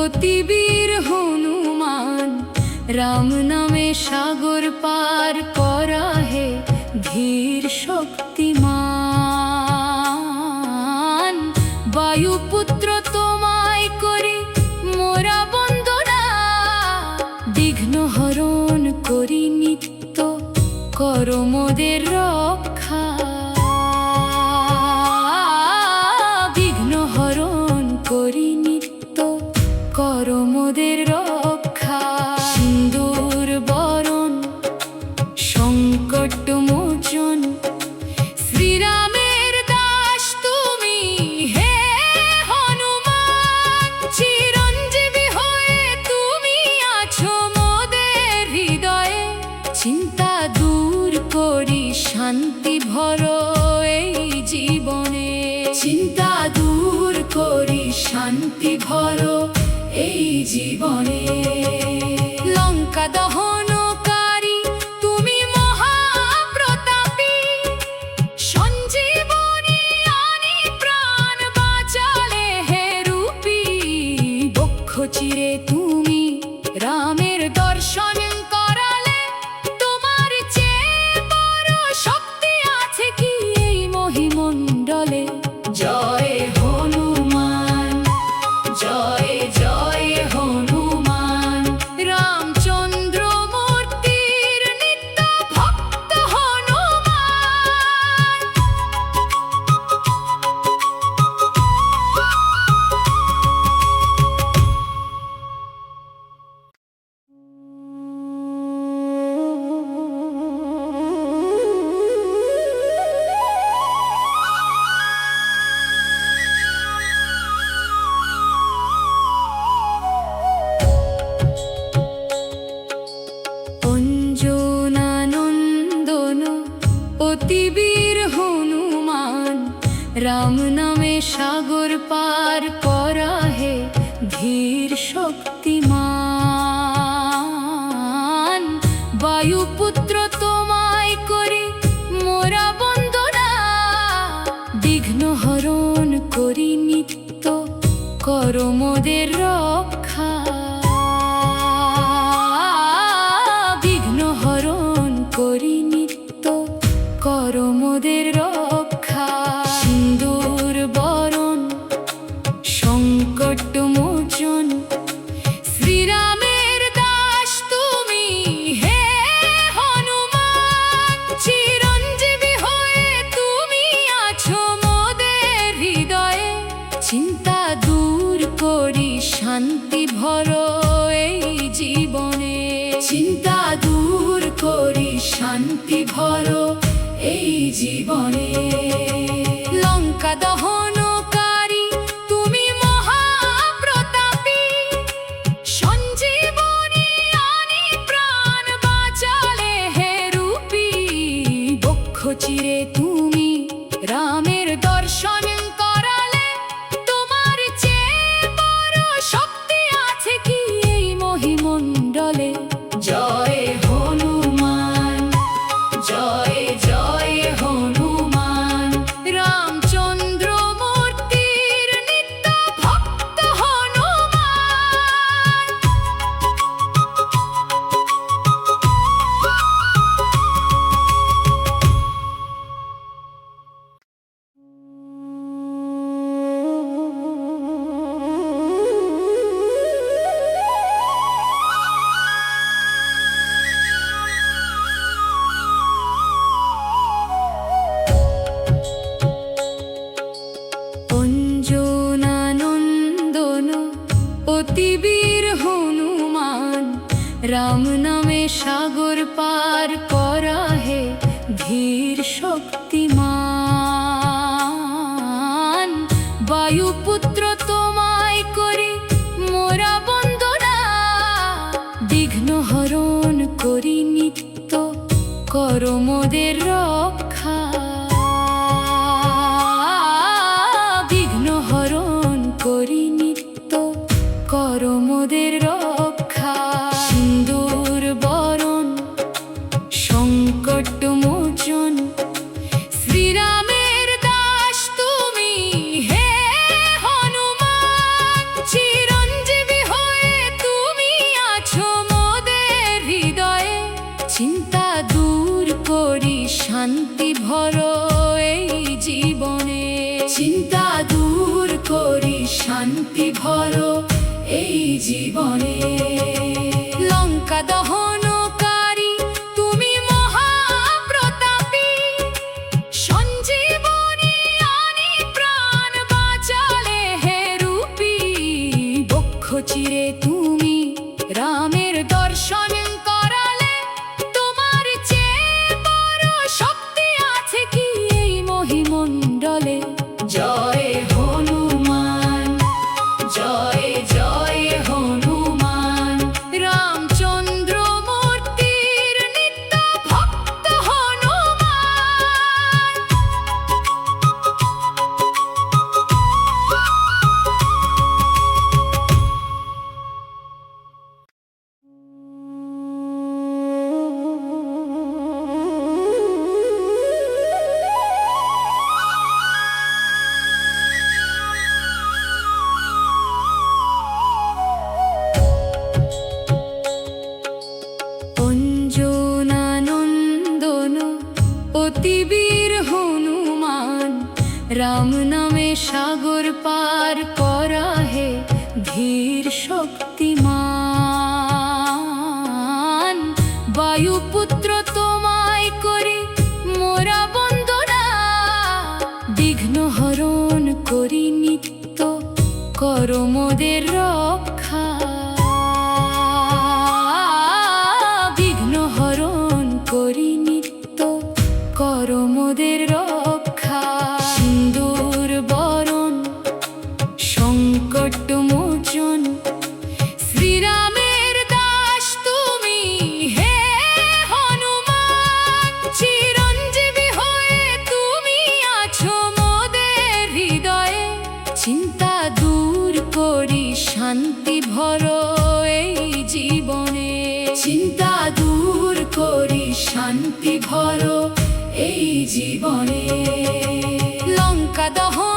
অতিবীর হনুমান, রাম নামে সাগর পার করা হে ধীর শক্তিমান। বায়ুপুত্র তোমায় করি মোরা বন্দনা, বিঘ্ন হরণ করি নিত্য কর মোদের রক্ষা। বিঘ্ন হরণ করি নিত্য কর মোদের রক্ষা। সিন্দুর বরণ সংকট মোচন, শ্রীরামের দাস তুমি হে হনুমান। চিরঞ্জীবী হয়ে তুমি আছো মোদের হৃদয়ে, চিন্তা দূর করি শান্তি ভর এই জীবনে। চিন্তা দূর করি শান্তি ভর এই জীবনে। লঙ্কা দহনকারী তুমি মহাপ্রতাপী, সঞ্জীবনী আনি প্রাণ বাঁচালে হে রূপী। বক্ষ চিরে তুমি রামের দর্শন করালে, তোমার চেয়ে বড় শক্তি আছে কি এই মহিমণ্ডলে। জয় হনুমান, জয় জয় হনুমান। রামচন্দ্র মূর্তির নিত্য ভক্ত হনুমান। অঞ্জনানন্দন অতিবীর হনুমান, রাম নামে সাগর পার করা হে ধীর শক্তিমান। বায়ুপুত্র তোমায় করি মোরা বন্দনা, বিঘ্ন হরণ করি নিত্য কর মোদের রক্ষা। বিঘ্ন হরণ করি নিত্য কর মোদের রক্ষা। সিন্দুর বরণ সংকট মোচন, শ্রীরামের দাস তুমি হে হনুমান। চিরঞ্জীবী হয়ে তুমি আছো মোদের হৃদয়ে, চিন্তা দূর করি শান্তি ভর এই জীবনে। চিন্তা দূর করি শান্তি ভর এই জীবনে। লঙ্কা দহনকারী তুমি মহাপ্রতাপী, সঞ্জীবনী আনি প্রাণ বাঁচালে হে রূপী। বক্ষ চিরে তুমি রামের দর্শন করালে, তোমার চেয়ে বড় শক্তি আছে কি এই মহিমণ্ডলে। জয় হনুমান, জয় জয় হনুমান। রামচন্দ্র মূর্তির নিত্য ভক্ত হনুমান। অঞ্জনানন্দন অতিবীর হনুমান, রাম নামে সাগর পার করা হে ধীর শক্তিমান। বায়ুপুত্র তোমায় করি মোরা বন্দনা, বিঘ্ন হরণ করি নিত্য কর মোদের রক্ষা। বিঘ্ন হরণ করি নিত্য কর মোদের রক্ষা। সিন্দুর বরণ সংকট মোচন, শ্রীরামের দাস তুমি হে হনুমান। চিরঞ্জীবী হয়ে চিন্তা দূর করি শান্তি ভরো এই জীবনে। লঙ্কা দহনকারী তুমি মহাপ্রতাপী, সঞ্জীবনী আনি প্রাণ বাঁচালে হে রূপী। বক্ষ চিরে তুমি রামের দর্শন করালে, তোমার চেয়ে বড় শক্তি আছে কি এই মহিমণ্ডলে। জয় হনুমান, জয় জয় হনুমান, রামচন্দ্র মূর্তির নিত্য ভক্ত হনুমান। অঞ্জনানন্দন অতিবীর হনুমান, রাম নামে সাগর পার করা হে ধীর শক্তিমান। বায়ুপুত্র তোমায় করি মোরা বন্দনা, বিঘ্ন হরণ করি নিত্য করো মোদের রক্ষা। বিঘ্ন হরণ করি নিত্য করো মোদের রক্ষা। সিন্দুর বরণ সংকট মোচন, শ্রীরামের দাস তুমি হে হনুমান। চিরঞ্জীবী হয়ে তুমি আছো মোদের হৃদয়ে, চিন্তা দূর করি শান্তি ভরো এই জীবনে। চিন্তা দূর করি শান্তি ভরো এই জীবনে। লঙ্কা দহন